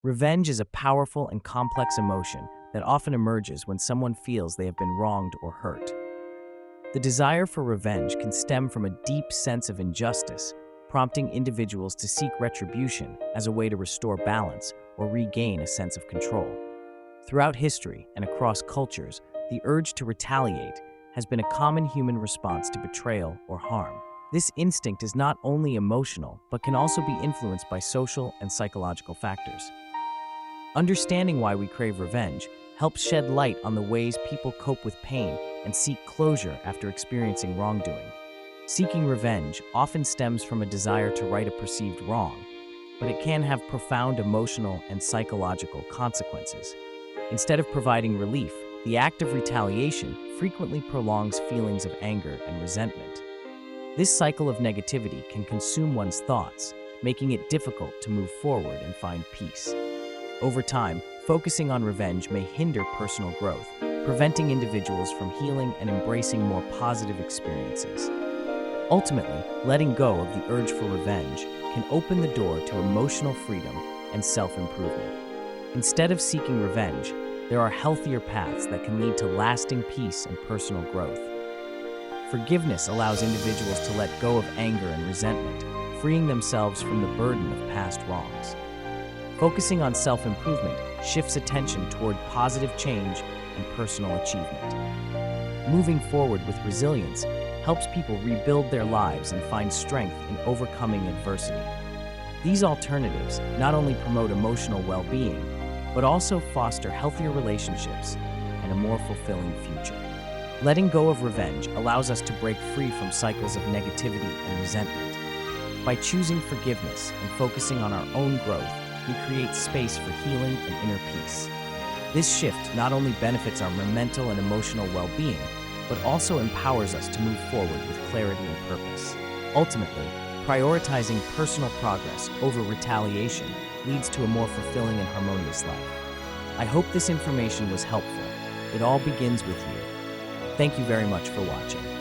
Revenge is a powerful and complex emotion that often emerges when someone feels they have been wronged or hurt. The desire for revenge can stem from a deep sense of injustice, prompting individuals to seek retribution as a way to restore balance or regain a sense of control. Throughout history and across cultures, the urge to retaliate has been a common human response to betrayal or harm. This instinct is not only emotional, but can also be influenced by social and psychological factors. Understanding why we crave revenge helps shed light on the ways people cope with pain and seek closure after experiencing wrongdoing. Seeking revenge often stems from a desire to right a perceived wrong, but it can have profound emotional and psychological consequences. Instead of providing relief, the act of retaliation frequently prolongs feelings of anger and resentment. This cycle of negativity can consume one's thoughts, making it difficult to move forward and find peace. Over time, focusing on revenge may hinder personal growth, preventing individuals from healing and embracing more positive experiences. Ultimately, letting go of the urge for revenge can open the door to emotional freedom and self-improvement. Instead of seeking revenge, there are healthier paths that can lead to lasting peace and personal growth. Forgiveness allows individuals to let go of anger and resentment, freeing themselves from the burden of past wrongs. Focusing on self-improvement shifts attention toward positive change and personal achievement. Moving forward with resilience helps people rebuild their lives and find strength in overcoming adversity. These alternatives not only promote emotional well-being, but also foster healthier relationships and a more fulfilling future. Letting go of revenge allows us to break free from cycles of negativity and resentment. By choosing forgiveness and focusing on our own growth, we create space for healing and inner peace. This shift not only benefits our mental and emotional well-being, but also empowers us to move forward with clarity and purpose. Ultimately, prioritizing personal progress over retaliation leads to a more fulfilling and harmonious life. I hope this information was helpful. It all begins with you. Thank you very much for watching.